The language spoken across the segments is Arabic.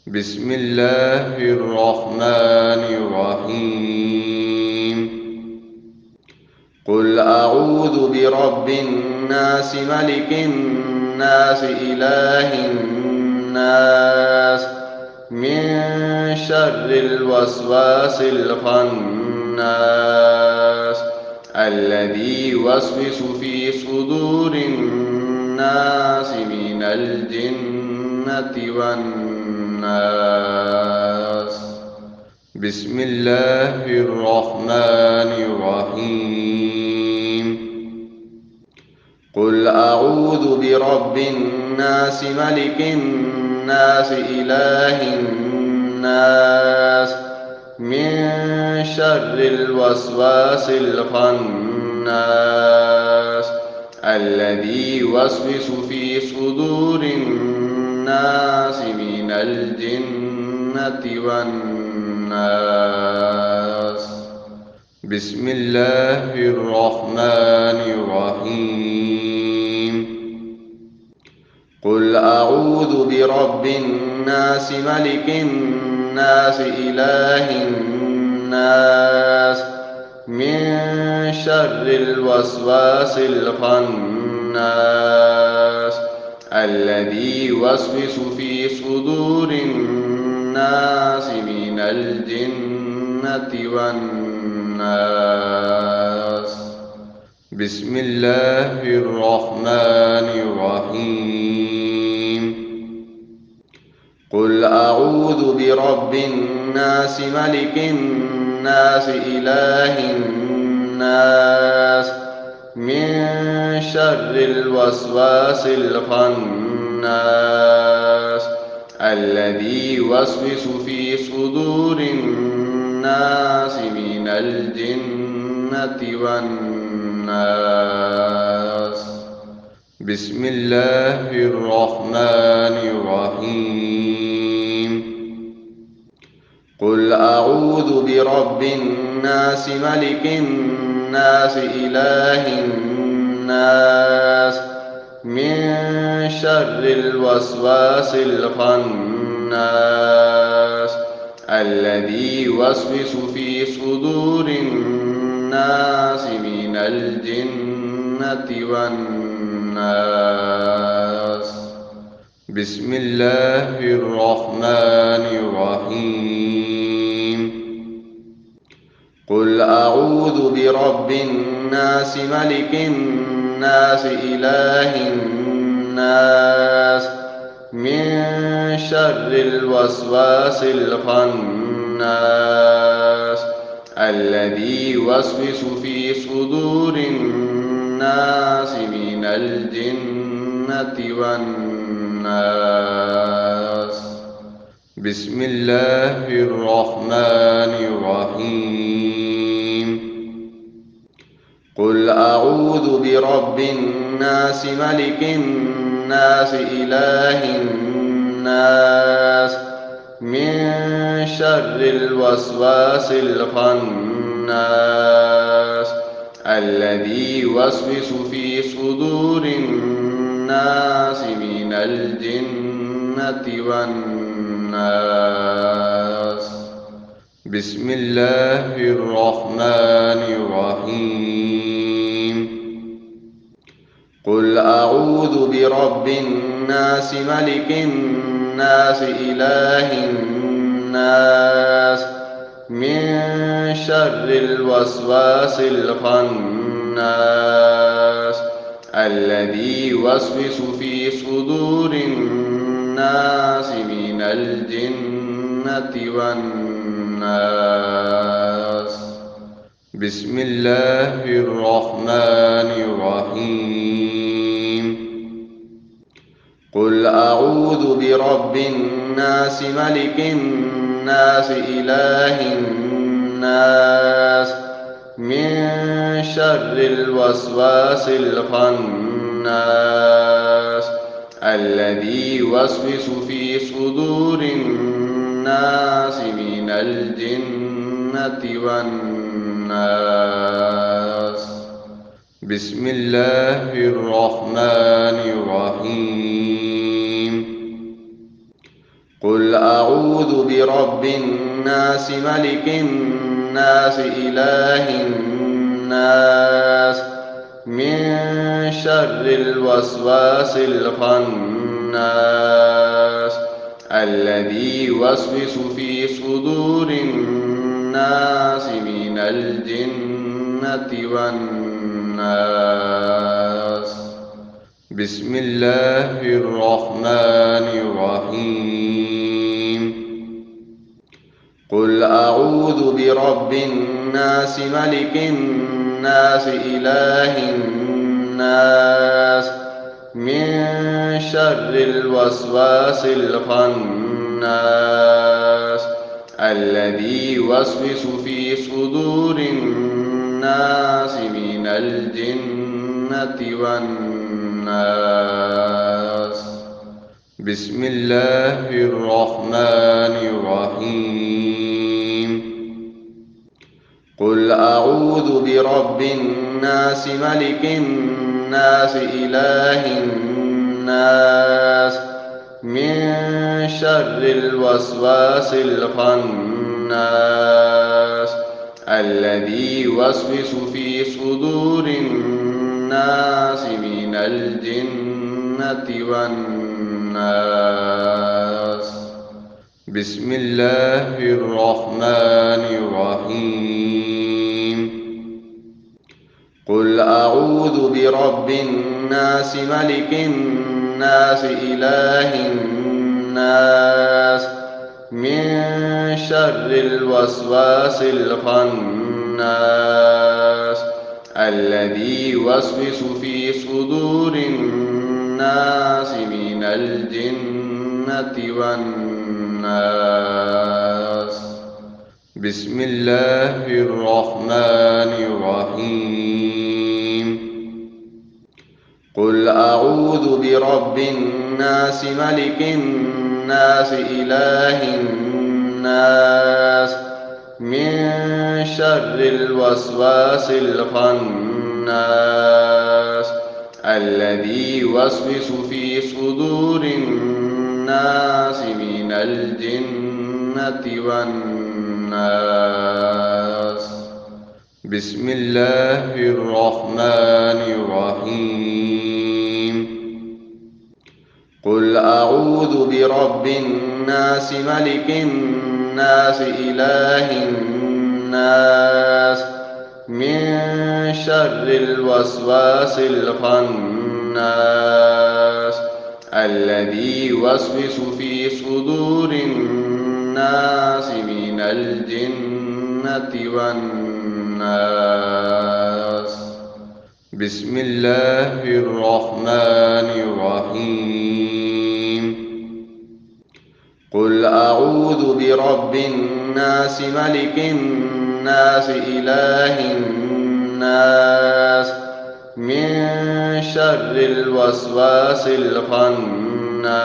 بسم الله الرحمن الرحيم. قل أعوذ برب الناس ملك الناس إله الناس من شر الوسواس الخناس الذي يوسوس في صدور الناس من الجنة والناس. بسم الله الرحمن الرحيم. قل أعوذ برب الناس ملك الناس إله الناس من شر الوسواس الخناس الذي يوسوس في صدور الناس من الجنة والناس. بسم الله الرحمن الرحيم. قل أعوذ برب الناس ملك الناس إله الناس من شر الوسواس الخناس الذي يوسوس في صدور الناس من الجنة والناس. بسم الله الرحمن الرحيم. قل أعوذ برب الناس ملك الناس إله الناس من شر الوسواس الخناس الذي يوسوس في صدور الناس من الجنة والناس. بسم الله الرحمن الرحيم. قل أعوذ برب الناس ملك الناس إله الناس من شر الوسواس الخناس الذي يوسوس في صدور الناس من الجنة والناس. بسم الله الرحمن الرحيم. قل أعوذ برب الناس ملك الناس إله الناس من شر الوسواس الخناس الذي يوسوس في صدور الناس من الجنة والناس. بسم الله الرحمن الرحيم. قل أعوذ برب الناس ملك الناس إله الناس من شر الوسواس الخناس الذي يوسوس في صدور الناس من الجنة والناس. بسم الله الرحمن الرحيم. قل أعوذ برب الناس ملك الناس إله الناس من شر الوسواس الخناس الذي يوسوس في صدور الناس من الجنة والناس. بسم الله الرحمن الرحيم. قل أعوذ برب الناس ملك الناس إله الناس من شر الوسواس الخناس الذي يوسوس في صدور الناس من الجنة والناس. بسم الله الرحمن الرحيم. قل أعوذ برب الناس ملك الناس إله الناس من شر الوسواس الخناس الذي يوسوس في صدور الناس من الجنة والناس. بسم الله الرحمن الرحيم. قل أعوذ برب الناس ملك الناس إله الناس من شر الوسواس الخناس الذي يوسوس في صدور الناس من الجنة والناس. بسم الله الرحمن الرحيم. قل أعوذ برب الناس ملك الناس إله الناس من شر الوسواس الخناس الذي يوسوس في صدور الناس من الجنة والناس. بسم الله الرحمن الرحيم. قل أعوذ برب الناس ملك الناس إله الناس من شر الوسواس الخناس الذي يوسوس في صدور الناس من الجنة والناس. بسم الله الرحمن الرحيم. قل أعوذ برب الناس ملك الناس إله الناس من شر الوسواس الخناس الذي يوسوس في صدور الناس من الجنة والناس. بسم الله الرحمن الرحيم. قل أعوذ برب الناس ملك الناس إله الناس من شر الوسواس الخناس الذي يوسوس في صدور الناس من الجنة والناس. بسم الله الرحمن الرحيم. قل أعوذ برب الناس ملك الناس إله الناس من شر الوسواس الخناس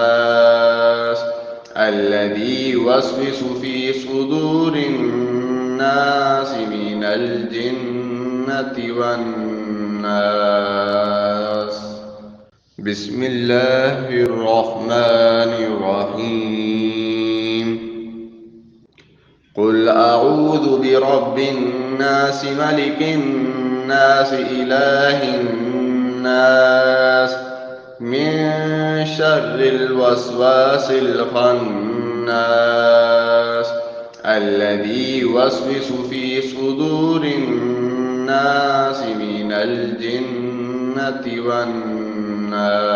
الذي يوسوس في صدور الناس من الجنة والناس. بسم الله الرحمن الرحيم. قل أعوذ برب الناس ملك الناس إله الناس من شر الوسواس الخناس الذي يوسوس في صدور الناس من الجنة والناس.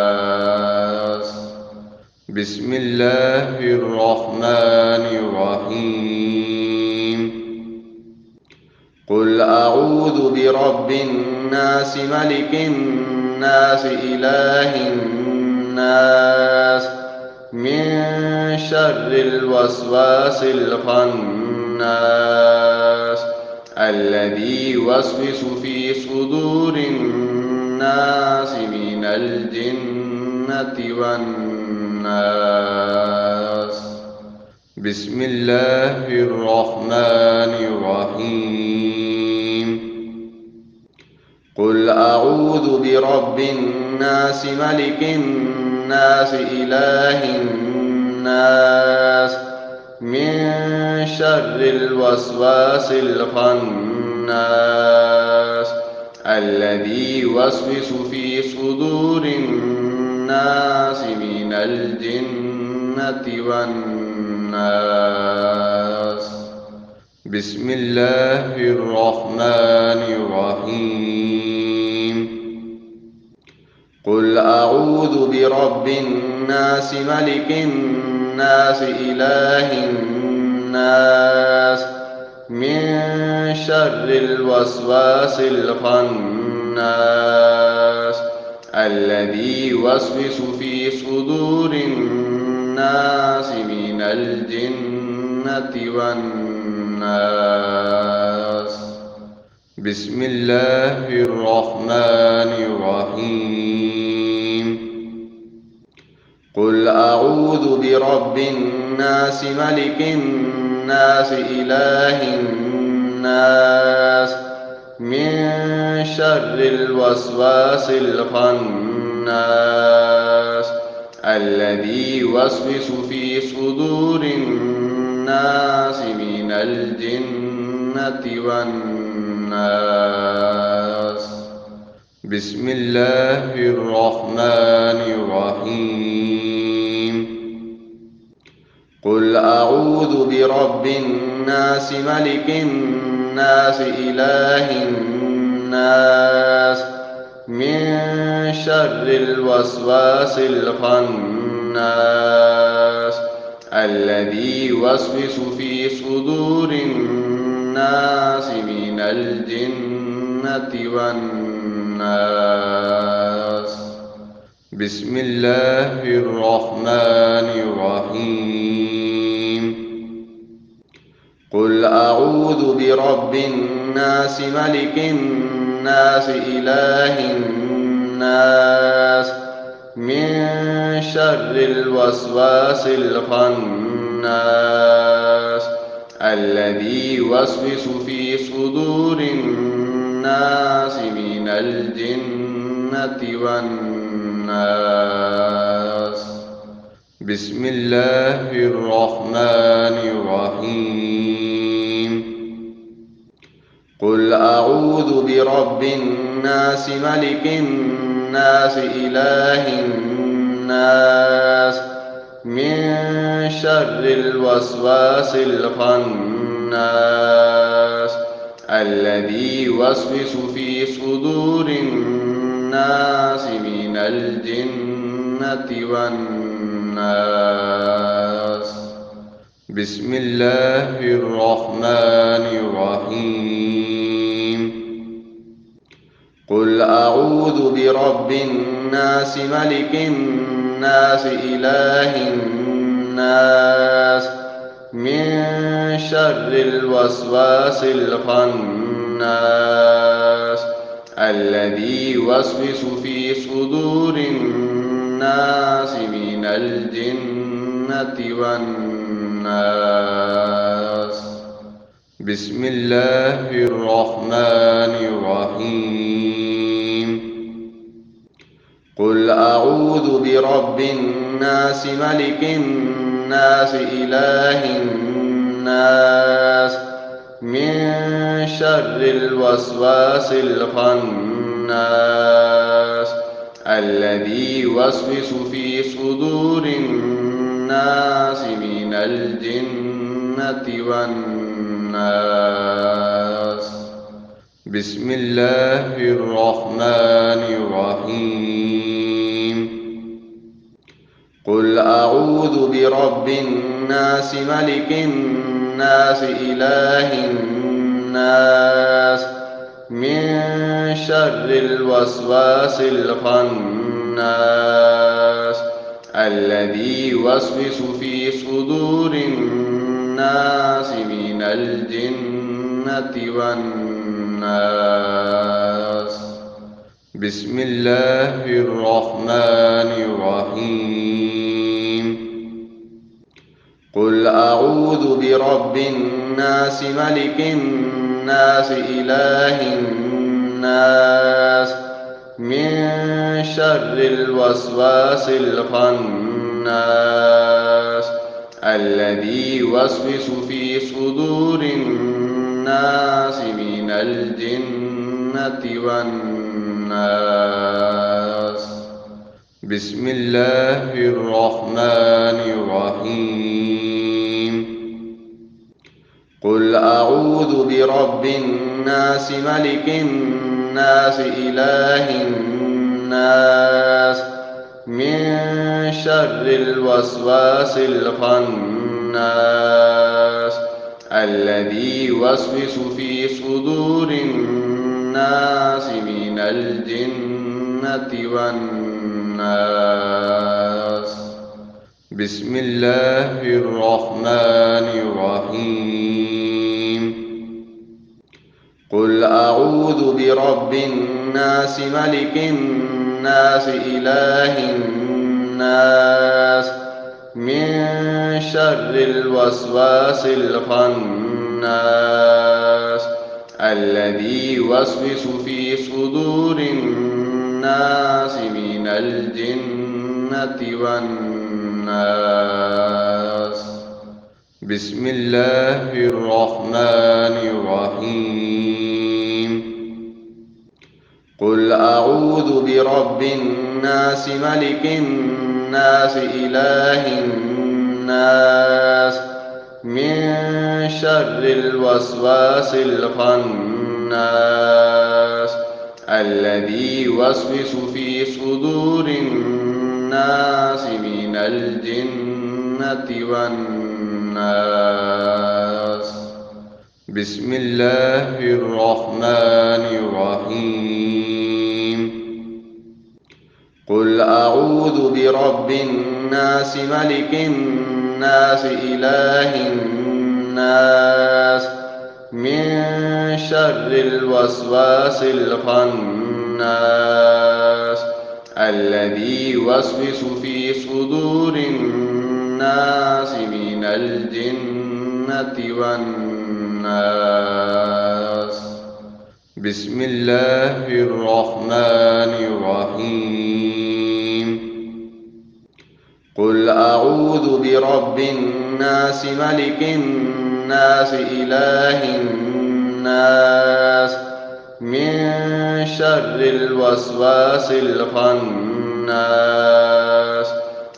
بسم الله الرحمن الرحيم. قل أعوذ برب الناس ملك الناس إله الناس من شر الوسواس الخناس الذي يوسوس في صدور الناس من الجنة والناس. بسم الله الرحمن الرحيم. قل أعوذ برب الناس ملك الناس إله الناس من شر الوسواس الخناس الذي يوسوس في صدور الناس من الجنة والناس. بسم الله الرحمن الرحيم. قل أعوذ برب الناس ملك الناس إله الناس من شر الوسواس الخناس الذي يوسوس في صدور الناس من الجنة والناس. بسم الله الرحمن الرحيم. قل أعوذ برب الناس ملك الناس إله الناس من شر الوسواس الخناس الذي يوسوس في صدور الناس من الجنة والناس. بسم الله الرحمن الرحيم. قل أعوذ برب الناس ملك الناس إله الناس من شر الوسواس الخناس الذي يوسوس في صدور الناس من الجنة والناس. بسم الله الرحمن الرحيم. قل أعوذ برب الناس ملك الناس إله الناس من شر الوسواس الخناس الذي يوسوس في صدور الناس من الجنة والناس. بسم الله الرحمن الرحيم. قل أعوذ برب الناس ملك الناس إله الناس من شر الوسواس الخناس الذي يوسوس في صدور الناس من الجنة والناس. بسم الله الرحمن الرحيم. قل أعوذ برب الناس ملك الناس إله الناس من شر الوسواس الخناس الذي يوسوس في صدور الناس من الجنة والناس. بسم الله الرحمن الرحيم. قل أعوذ برب الناس ملك الناس إله الناس من شر الوسواس الخناس الذي يوسوس في صدور الناس من الجنة والناس. بسم الله الرحمن الرحيم. قل أعوذ برب الناس ملك الناس إله الناس من شر الوسواس الخناس الذي يوسوس في صدور الناس من الجنة والناس. بسم الله الرحمن الرحيم. قل أعوذ برب الناس ملك الناس إله الناس من شر الوسواس الخناس الذي يوسوس في صدور الناس من الجنة والناس. بسم الله الرحمن الرحيم. قل أعوذ برب الناس ملك الناس إله الناس من شر الوسواس الخناس الذي يوسوس في صدور الناس من الجنة والناس. بسم الله الرحمن الرحيم. قل أعوذ برب الناس ملك الناس إله الناس من شر الوسواس الخناس الذي يوسوس في صدور الناس من الجنة والناس. بسم الله الرحمن الرحيم. قل أعوذ برب الناس ملك الناس إله الناس من شر الوسواس الخناس الذي يوسوس في صدور الناس من الجنة والناس. بسم الله الرحمن الرحيم. قل أعوذ برب الناس ملك الناس إله الناس من شر الوسواس الخناس الذي يوسوس في صدور الناس من الجنة والناس. بسم الله الرحمن الرحيم. قل أعوذ برب الناس ملك الناس إله الناس من شر الوسواس الخناس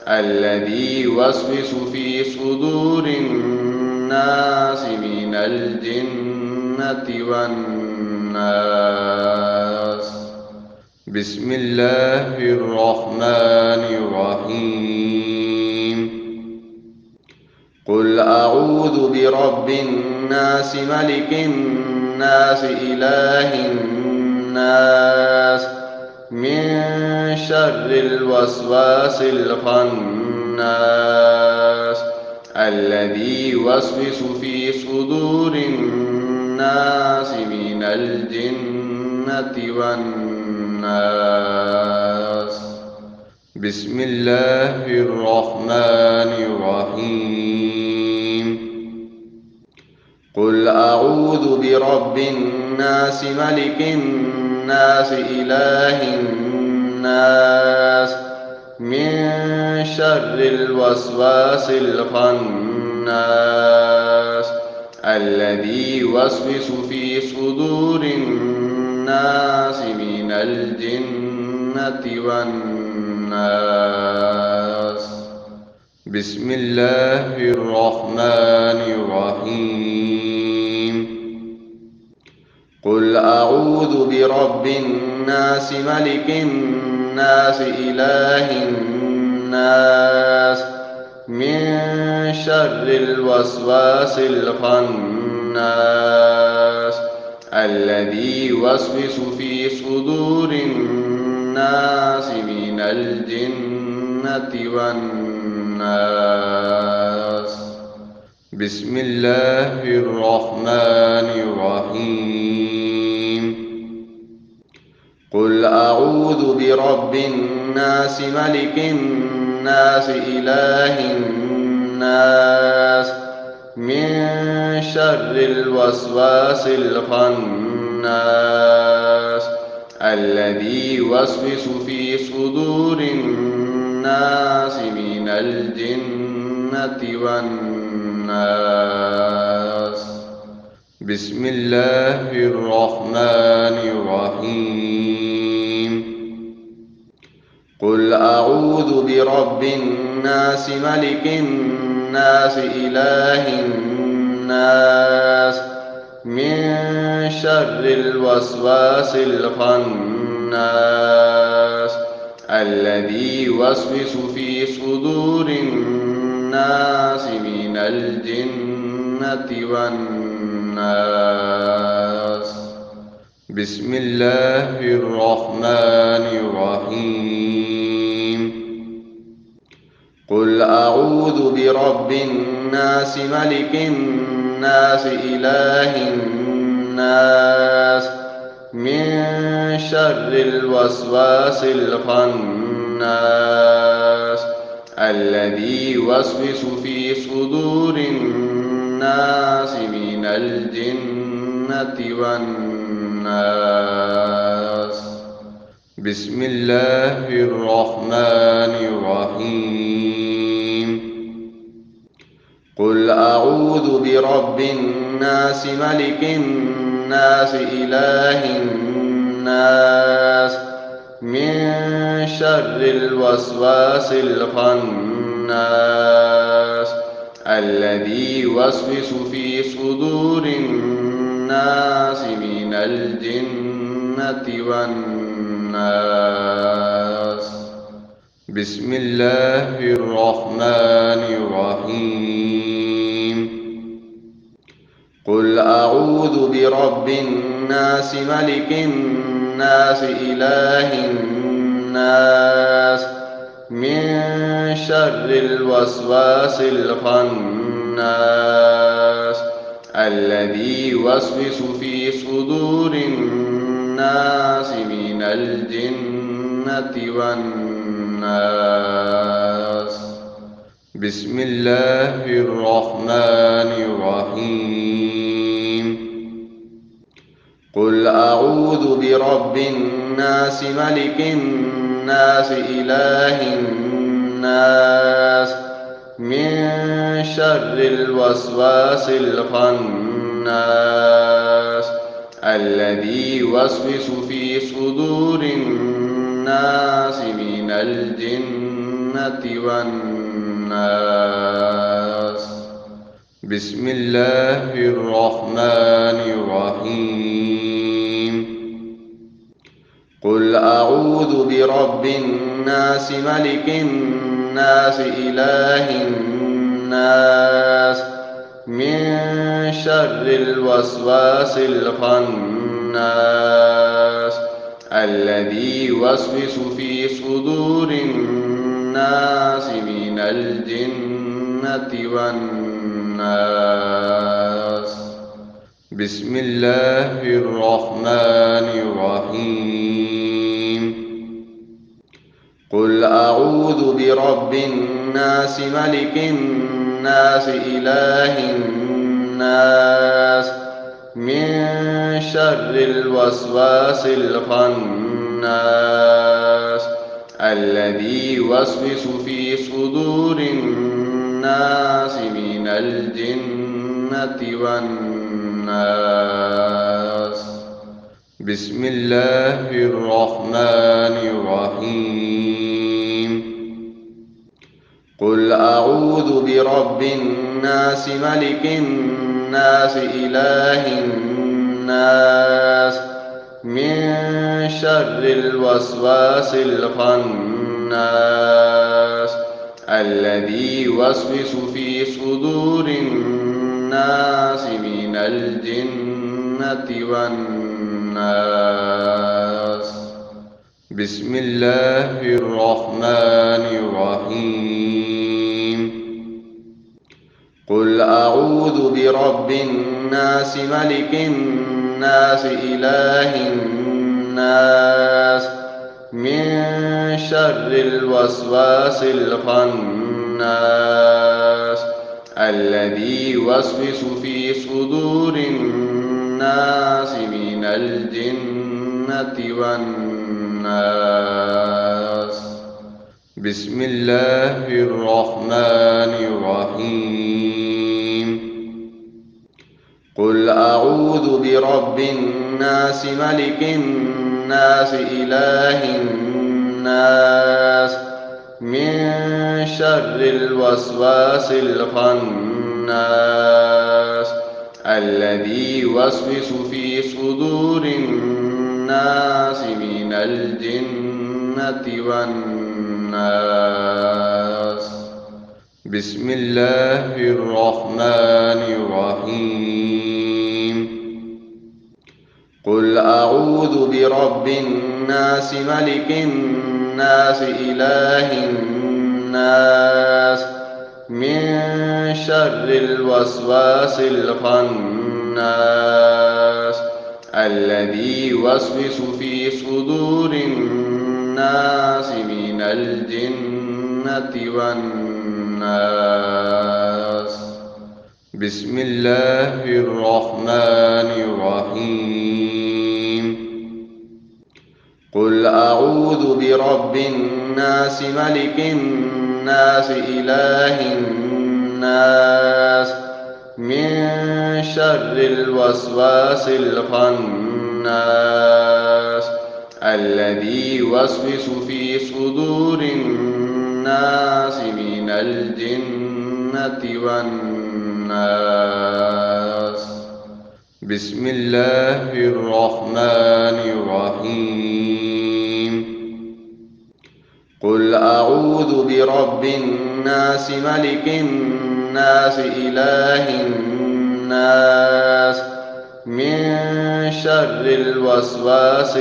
الذي يوسوس في صدور الناس من الجنة والناس. بسم الله الرحمن الرحيم. قل أعوذ برب الناس ملك الناس إله الناس من شر الوسواس الخناس الذي يوسوس في صدور الناس من الجنة والناس. بسم الله الرحمن الرحيم. قل أعوذ برب الناس ملك الناس إله الناس من شر الوسواس الخناس الذي يوسوس في صدور الناس من الجنة والناس. بسم الله الرحمن الرحيم. قل أعوذ برب الناس ملك الناس إله الناس من شر الوسواس الخناس الذي يوسوس في صدور الناس من الجنة والناس. بسم الله الرحمن الرحيم. قل أعوذ برب الناس ملك الناس إله الناس من شر الوسواس الخناس الذي يوسوس في صدور الناس من الجنة والناس. بسم الله الرحمن الرحيم. قل أعوذ برب الناس ملك الناس إله الناس من شر الوسواس الخناس الذي يوسوس في صدور الناس من الجنة والناس. بسم الله الرحمن الرحيم. قل أعوذ برب الناس ملك الناس إله الناس من شر الوسواس الخناس الذي يوسوس في صدور الناس من الجنة والناس. بسم الله الرحمن الرحيم. قل أعوذ برب الناس ملك الناس إله الناس من شر الوسواس الخناس الذي يوسوس في صدور الناس من الجنة والناس. بسم الله الرحمن الرحيم. قل أعوذ برب الناس ملك الناس إله الناس من شر الوسواس الخناس الذي يوسوس في صدور الناس من الجنة والناس. بسم الله الرحمن الرحيم. قل أعوذ برب الناس ملك الناس إله الناس من شر الوسواس الخناس الذي يوسوس في صدور الناس من الجنة والناس. بسم الله الرحمن الرحيم. قل أعوذ برب الناس ملك الناس إله الناس من شر الوسواس الخناس الذي يوسوس في صدور الناس من الجنة والناس. بسم الله الرحمن الرحيم. قل أعوذ برب الناس ملك الناس إله الناس من شر الوسواس الخناس الذي يوسوس في صدور الناس من الجنة والناس. بسم الله الرحمن الرحيم. قل أعوذ برب الناس ملك الناس إله الناس من شر الوسواس الخناس الذي يوسوس في صدور الناس من الجنة والناس. بسم الله الرحمن الرحيم. قل أعوذ برب الناس ملك الناس إله الناس من شر الوسواس الخناس الذي يوسوس في صدور الناس من الجنة والناس. بسم الله الرحمن الرحيم قل أعوذ برب الناس ملك الناس إله الناس من شر الوسواس الخناس الذي يوسوس في صدور الناس من الجنة والناس بسم الله الرحمن الرحيم قل أعوذ برب الناس ملك الناس إله الناس من شر الوسواس الخناس الذي يوسوس في صدور الناس من الجنة والناس بسم الله الرحمن الرحيم قل أعوذ برب الناس ملك الناس إله الناس من شر الوسواس الخناس الذي يوسوس في صدور الناس من الجنة والناس بسم الله الرحمن الرحيم قل أعوذ برب الناس ملك الناس إله الناس من شر الوسواس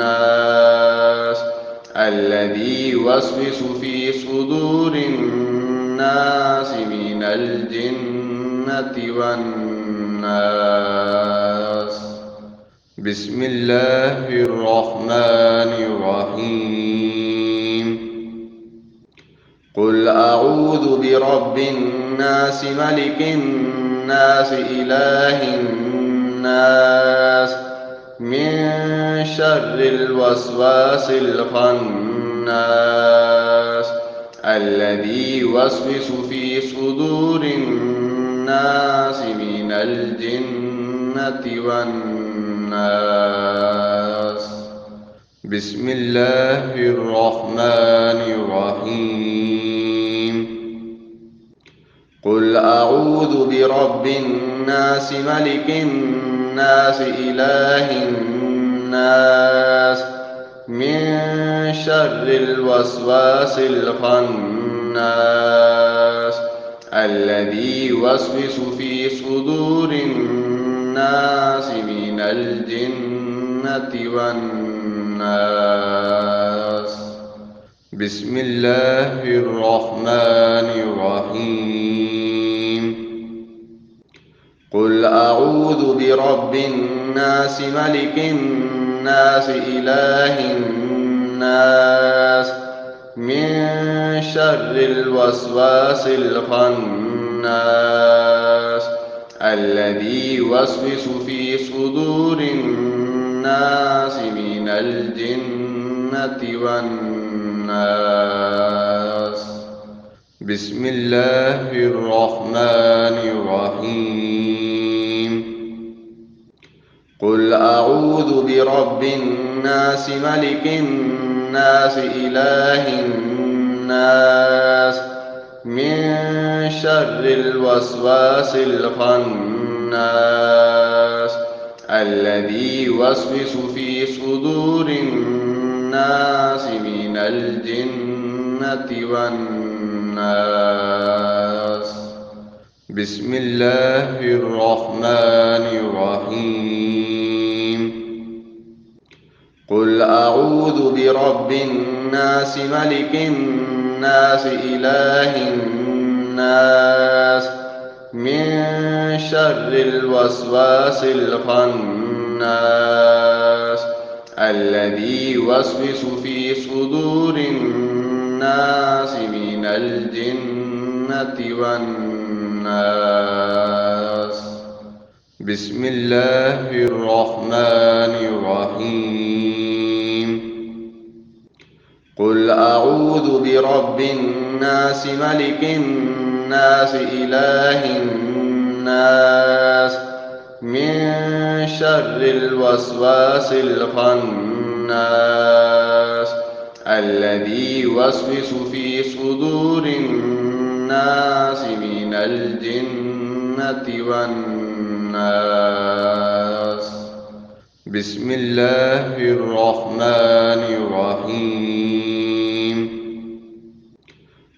الخناس الذي يوسوس في صدور الناس من الجنة والناس بسم الله الرحمن الرحيم قل أعوذ برب الناس ملك الناس إله الناس من شر الوسواس الخناس الذي يوسوس في صدور الناس من الجنة والناس بسم الله الرحمن الرحيم قل أعوذ برب الناس ملك الناس إله الناس من شر الوسواس الخناس الذي يوسوس في صدور الناس من الجنة والناس بسم الله الرحمن الرحيم قل أعوذ برب الناس ملك الناس إله الناس من شر الوسواس الخناس الذي يوسوس في صدور الناس من الجنة والناس بسم الله الرحمن الرحيم قل أعوذ برب الناس ملك الناس إله الناس من شر الوسواس الخناس الذي يوسوس في صدور الناس من الجنة والناس بسم الله الرحمن الرحيم قل أعوذ برب الناس ملك الناس إله الناس من شر الوسواس الخناس الذي يوسوس في صدور الناس من الجنة والناس بسم الله الرحمن الرحيم قل أعوذ برب الناس ملك الناس إله الناس من شر الوسواس الخناس الذي يوسوس في صدور الناس من الجنة والناس. بسم الله الرحمن الرحيم.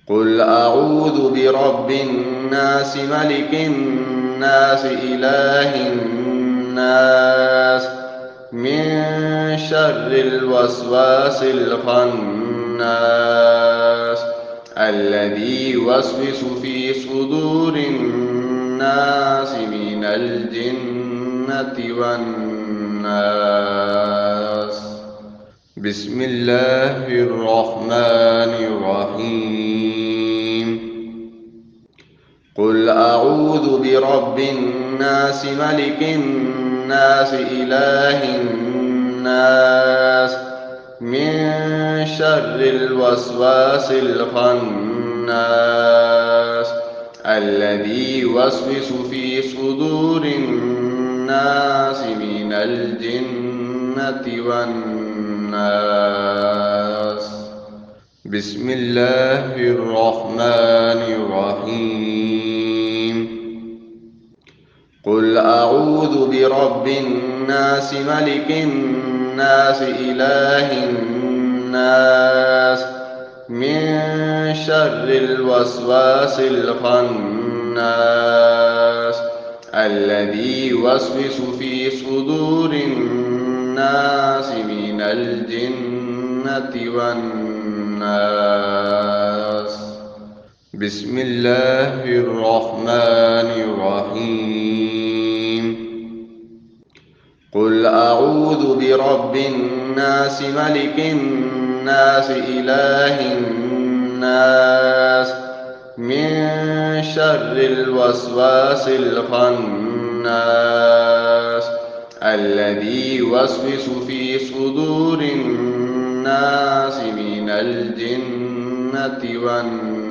قل أعوذ برب الناس ملك الناس إله الناس من شر الوسواس الخناس الذي يوسوس في صدور الناس من الجنة والناس. بسم الله الرحمن الرحيم. قل أعوذ برب الناس ملك الناس إله الناس من شر الوسواس الخناس الذي يوسوس في صدور الناس من الجنة والناس. بسم الله الرحمن الرحيم. قل أعوذ برب الناس ملك الناس إله الناس من شر الوسواس الخناس الذي يوسوس في صدور الناس من الجنة والناس. بسم الله الرحمن الرحيم. قل أعوذ برب الناس ملك الناس إله الناس من شر الوسواس الخناس الذي يوسوس في صدور الناس من الجنة والناس.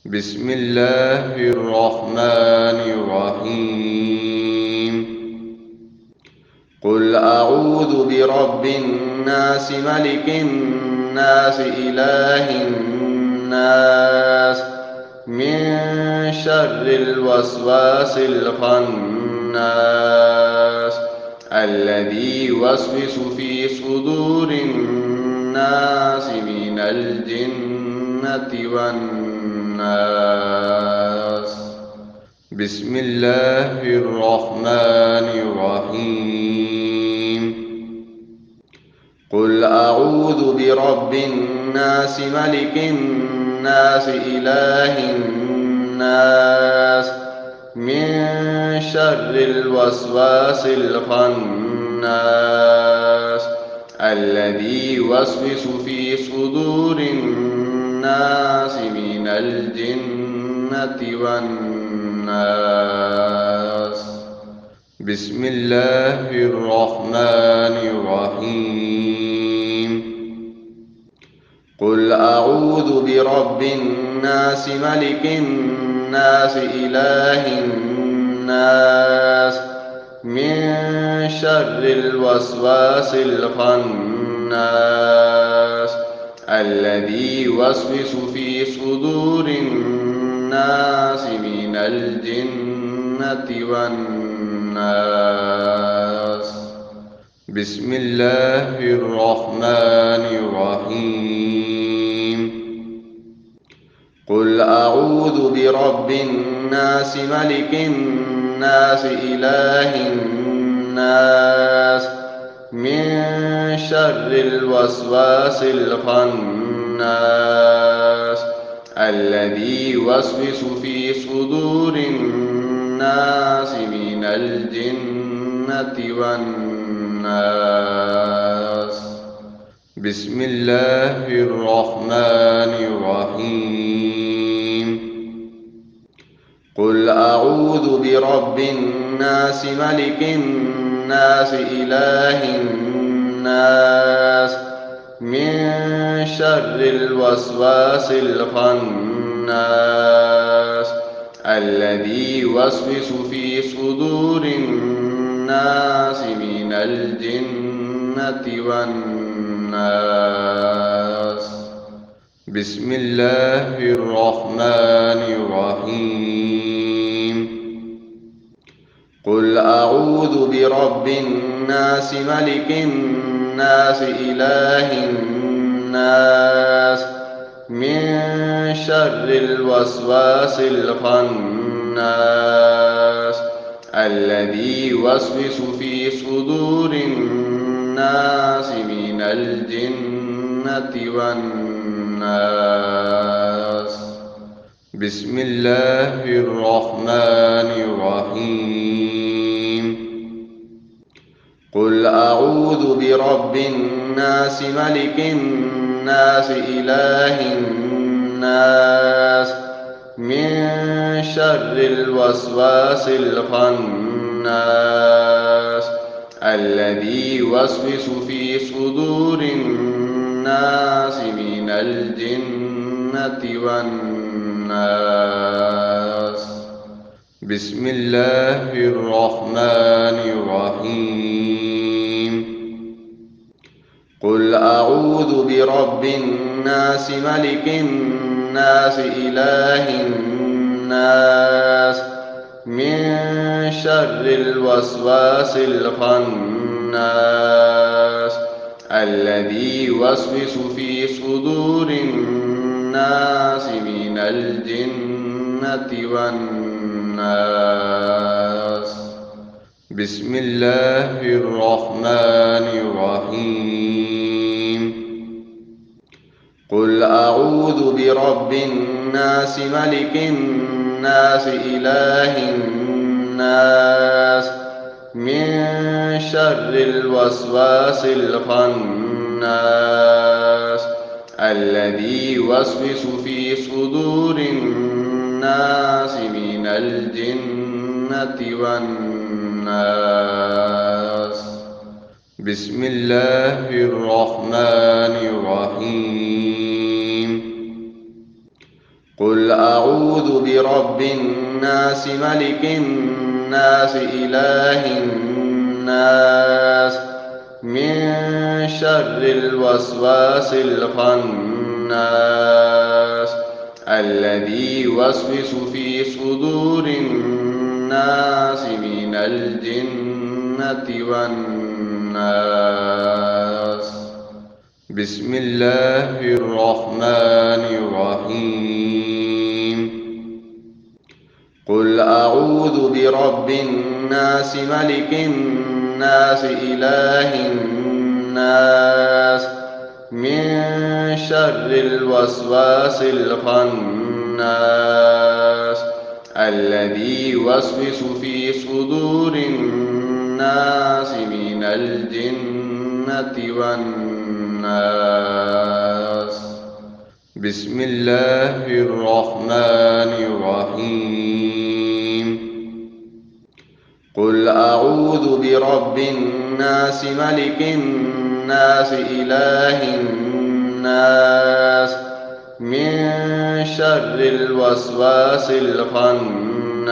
بسم الله الرحمن الرحيم. قل أعوذ برب الناس ملك الناس إله الناس من شر الوسواس الخناس الذي يوسوس في صدور الناس من الجنة والناس. بسم الله الرحمن الرحيم. قل أعوذ برب الناس ملك الناس إله الناس من شر الوسواس الخناس الذي يوسوس في صدور الناس من الجنة والناس. بسم الله الرحمن الرحيم. قل أعوذ برب الناس ملك الناس إله الناس من شر الوسواس الخناس الذي يوسوس في صدور الناس من الجنة والناس. بسم الله الرحمن الرحيم. قل أعوذ برب الناس ملك الناس إله الناس من شر الوسواس الخناس الذي يوسوس في صدور الناس من الجنة والناس. بسم الله الرحمن الرحيم. قل أعوذ برب الناس ملك الناس إله الناس من شر الوسواس الخناس الذي يوسوس في صدور الناس من الجنة والناس. بسم الله الرحمن الرحيم. قل أعوذ برب الناس ملك الناس إله الناس من شر الوسواس الخناس الذي يوسوس في صدور الناس من الجنة والناس. بسم الله الرحمن الرحيم. قل أعوذ برب الناس ملك الناس إله الناس من شر الوسواس الخناس الذي يوسوس في صدور الناس من الجنة والناس. بسم الله الرحمن الرحيم. قل أعوذ برب الناس ملك الناس إله الناس من شر الوسواس الخناس الذي يوسوس في صدور الناس من الجنة والناس. بسم الله الرحمن الرحيم. قل أعوذ برب الناس ملك الناس إله الناس من شر الوسواس الخناس الذي يوسوس في صدور الناس من الجنة والناس. بسم الله الرحمن الرحيم. قل أعوذ برب الناس ملك الناس إله الناس من شر الوسواس الخناس الذي يوسوس في صدور الناس من الجنة والناس. بسم الله الرحمن الرحيم. قل أعوذ برب الناس ملك الناس إله الناس من شر الوسواس الخناس الذي يوسوس في صدور الناس من الجنة والناس. بسم الله الرحمن الرحيم. قل أعوذ برب الناس ملك الناس إله الناس من شر الوسواس الخناس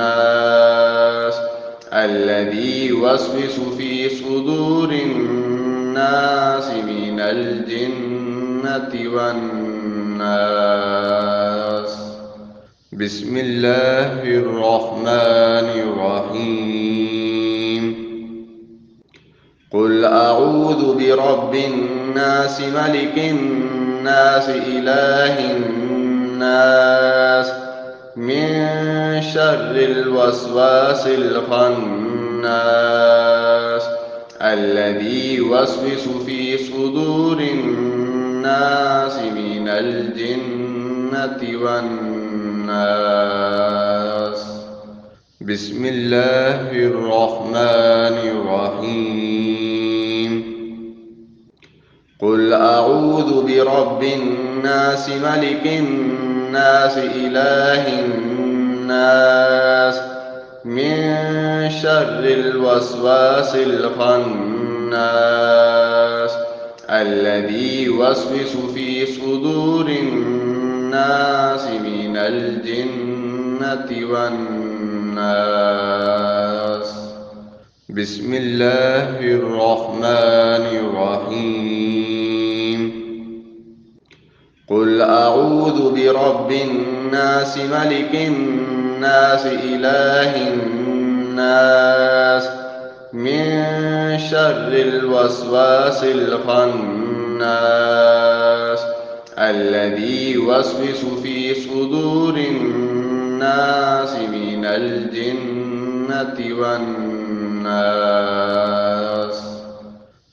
الذي يوسوس في صدور الناس من الجنة والناس. بسم الله الرحمن الرحيم. قل أعوذ برب الناس ملك الناس إله الناس من شر الوسواس الخناس الذي يوسوس في صدور الناس من الجنة والناس. بسم الله الرحمن الرحيم. قل أعوذ برب الناس ملك الناس إله الناس من شر الوسواس الخناس الذي يوسوس في صدور الناس من الجنة والناس. بسم الله الرحمن الرحيم. قل أعوذ برب الناس ملك الناس إله الناس من شر الوسواس الخناس الذي يوسوس في صدور الناس من الجنة والناس.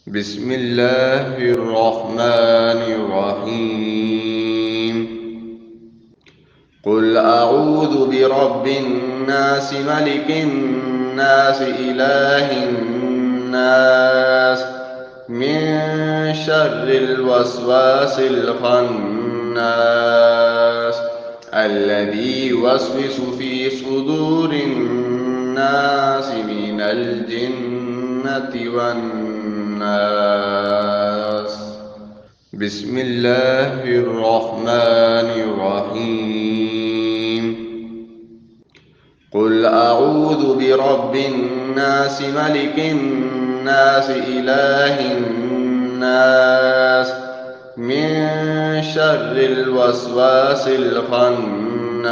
بسم الله الرحمن الرحيم. قل أعوذ برب الناس ملك الناس إله الناس من شر الوسواس الخناس الذي يوسوس في صدور الناس من الجنة والناس. بسم الله الرحمن الرحيم. قل أعوذ برب الناس ملك الناس إله الناس من شر الوسواس الخناس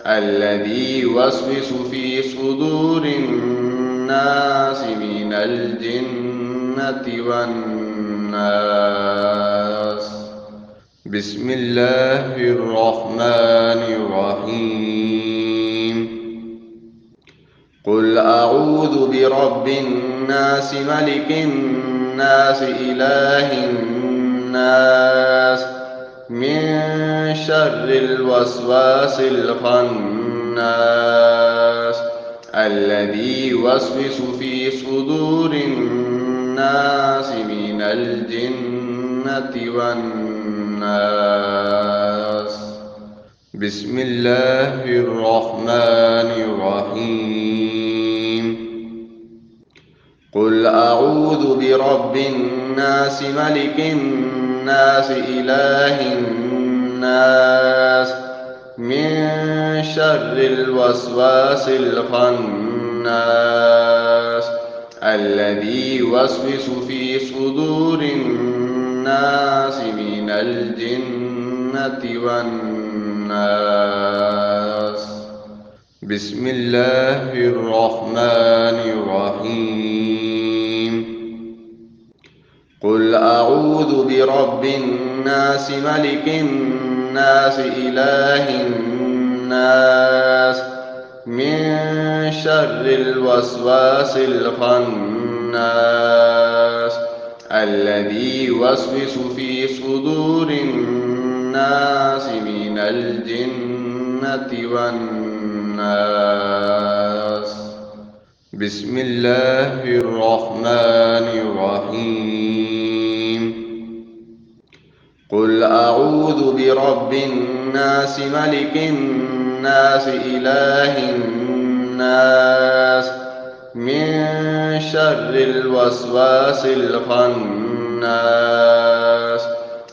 الذي يوسوس في صدور الناس من الجنة والناس. بسم الله الرحمن الرحيم. قل أعوذ برب الناس ملك الناس إله الناس من شر الوسواس الخناس الذي يوسوس في صدور الناس من الجنة والناس. بسم الله الرحمن الرحيم. قل أعوذ برب الناس ملك الناس إله الناس من شر الوسواس الخناس الذي يوسوس في صدور الناس من الجنة والناس. بسم الله الرحمن الرحيم. قل أعوذ برب الناس ملك الناس إله الناس من شر الوسواس الخناس الذي يوسوس في صدور الناس من الجنة والناس. بسم الله الرحمن الرحيم. قل أعوذ برب الناس ملك الناس إله الناس من شر الوسواس الخناس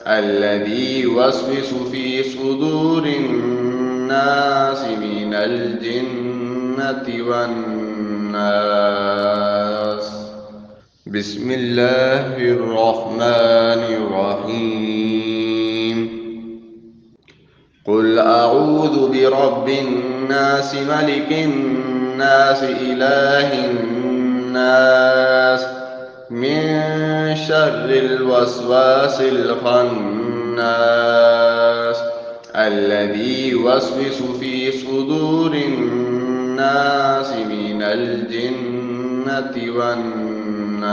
الذي يوسوس في صدور الناس من الجنة والناس. بسم الله الرحمن الرحيم. قل أعوذ برب الناس ملك الناس إله الناس من شر الوسواس الخناس الذي يوسوس في صدور الناس من الجنة والناس.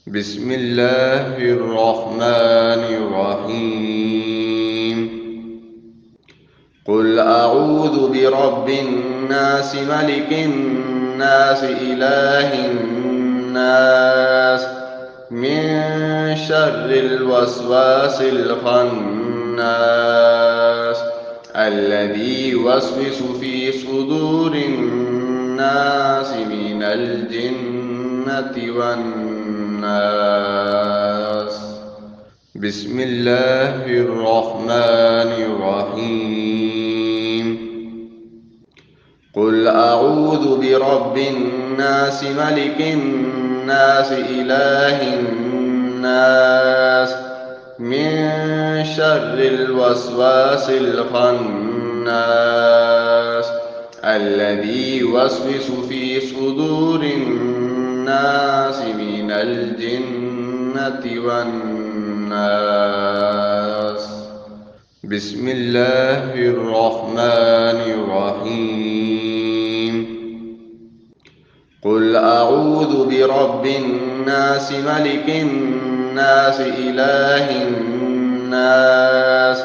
بسم الله الرحمن الرحيم. قل أعوذ برب الناس ملك الناس إله الناس من شر الوسواس الخناس الذي يوسوس في صدور الناس من الجنة والناس. بسم الله الرحمن الرحيم. قل أعوذ برب الناس ملك الناس إله الناس من شر الوسواس الخناس الذي يوسوس في صدور الناس من الجنة والناس. بسم الله الرحمن الرحيم. قل أعوذ برب الناس ملك الناس إله الناس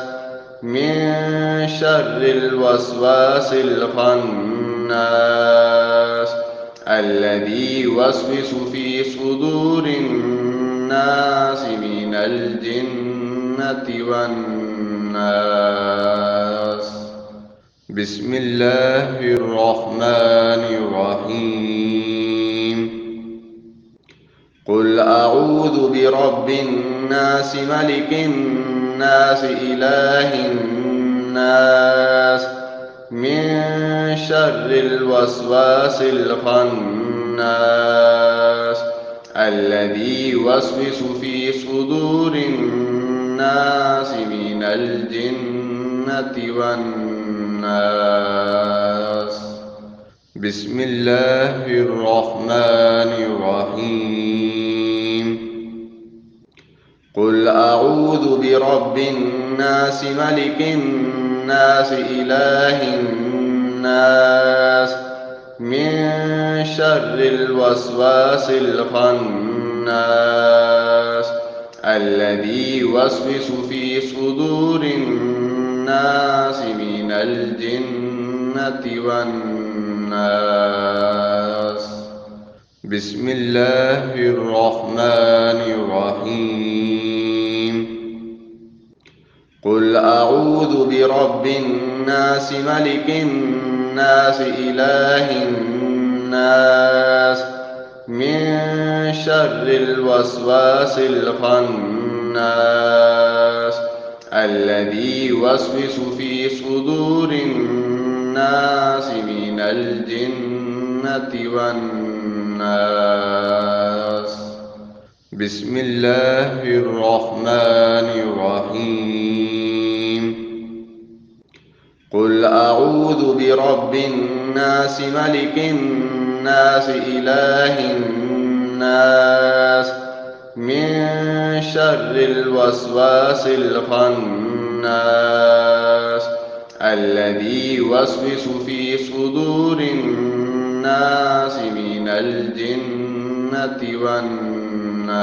من شر الوسواس الخناس الذي يوسوس في صدور الناس من الجنة والناس. بسم الله الرحمن الرحيم. قل أعوذ برب الناس ملك الناس إله الناس من شر الوسواس الخناس الذي يوسوس في صدور الناس من الجنة والناس. بسم الله الرحمن الرحيم. قل أعوذ برب الناس ملك الناس إله الناس من شر الوسواس الخناس الذي يوسوس في صدور الناس من الجنة والناس. بسم الله الرحمن الرحيم. قل أعوذ برب الناس ملك الناس إله الناس من شر الوسواس الخناس الذي يوسوس في صدور الناس من الجنة والناس. بسم الله الرحمن الرحيم. قل أعوذ برب الناس ملك الناس إله الناس من شر الوسواس الخناس الذي يوسوس في صدور الناس من الجنة والناس.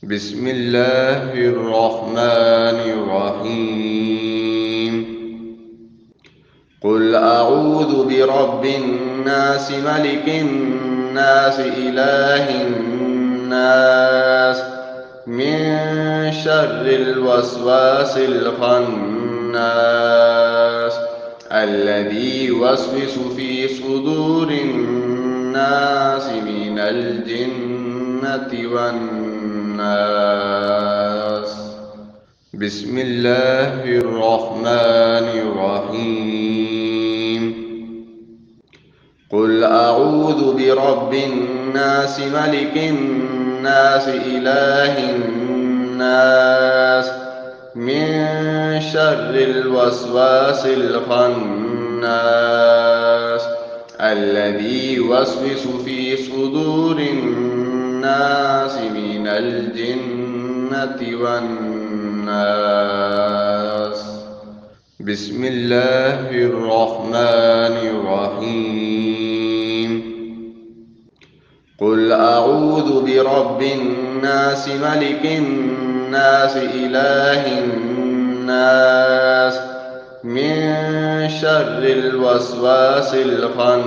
بسم الله الرحمن الرحيم. قل أعوذ برب الناس ملك الناس إله الناس من شر الوسواس الخناس الذي يوسوس في صدور الناس من الجنة والناس. بسم الله الرحمن الرحيم. قل أعوذ برب الناس ملك الناس إله الناس من شر الوسواس الخناس الذي يوسوس في صدور الناس من الجنة والناس. بسم الله الرحمن الرحيم. قل أعوذ برب الناس ملك الناس إله الناس من شر الوسواس الخناس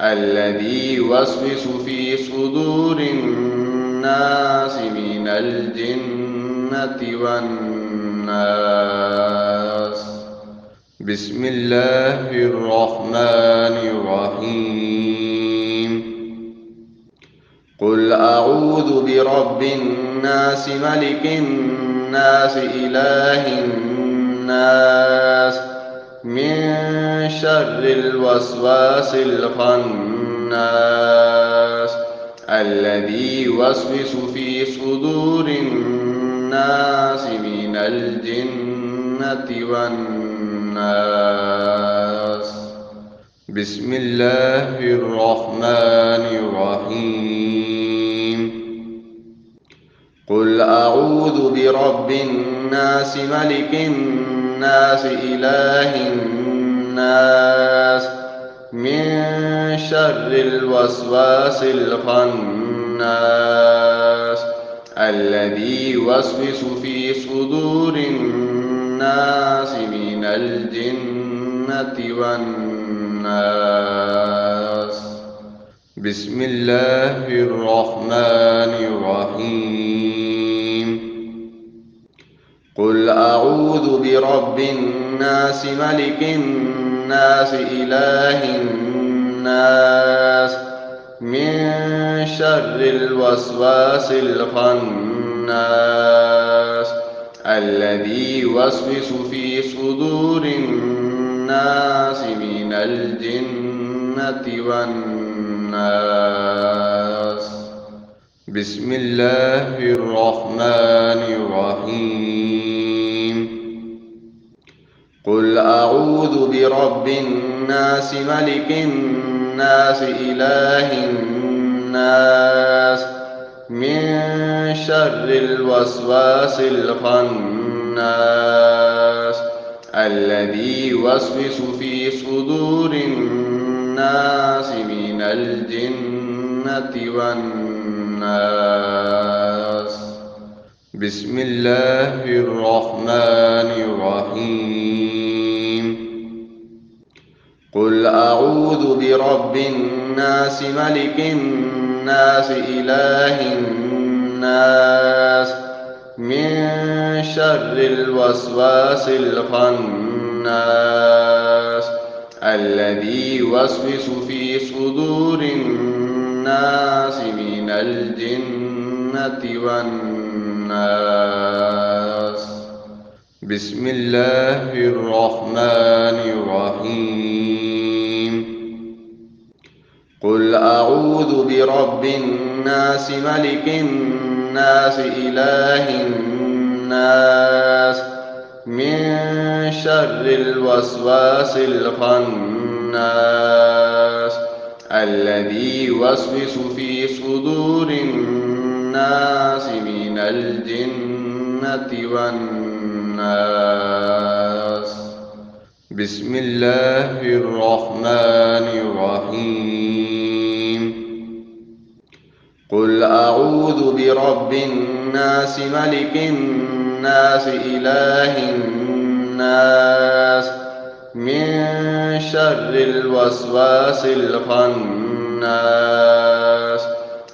الذي يوسوس في صدور الناس من الجنة والناس. بسم الله الرحمن الرحيم. الرحيم قل أعوذ برب الناس ملك الناس إله الناس من شر الوسواس الخناس الذي يوسوس في صدور الناس من الجنة والناس بسم الله الرحمن الرحيم قل أعوذ برب الناس ملك الناس إله الناس من شر الوسواس الخناس الذي يوسوس في صدور الناس من الجنة والناس بسم الله الرحمن الرحيم قل أعوذ برب الناس ملك الناس إله الناس من شر الوسواس الخناس الذي يوسوس في صدور الناس من الجنة والناس بسم الله الرحمن الرحيم قل أعوذ برب الناس ملك الناس إله الناس من شر الوسواس الخناس الذي يوسوس في صدور الناس من الجنة والناس بسم الله الرحمن الرحيم قل أعوذ برب الناس ملك الناس إله الناس من شر الوسواس الخناس الذي يوسوس في صدور الناس من الجنة والناس بسم الله الرحمن الرحيم قل أعوذ برب الناس ملك الناس إله الناس من شر الوسواس الخناس الذي يوسوس في صدور الناس من الجنة والناس بسم الله الرحمن الرحيم قل أعوذ برب الناس ملك الناس إله الناس من شر الوسواس الخناس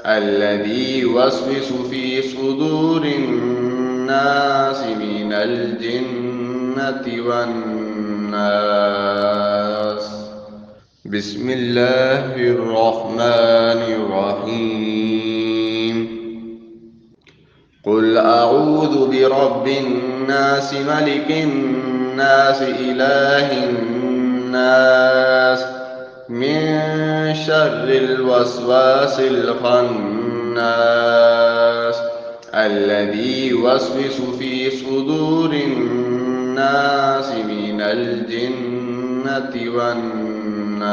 الذي يوسوس في صدور الناس من الجنة والناس بسم الله الرحمن الرحيم قل أعوذ برب الناس ملك الناس إله الناس من شر الوسواس الخناس الذي يوسوس في صدور الناس من الجنة والناس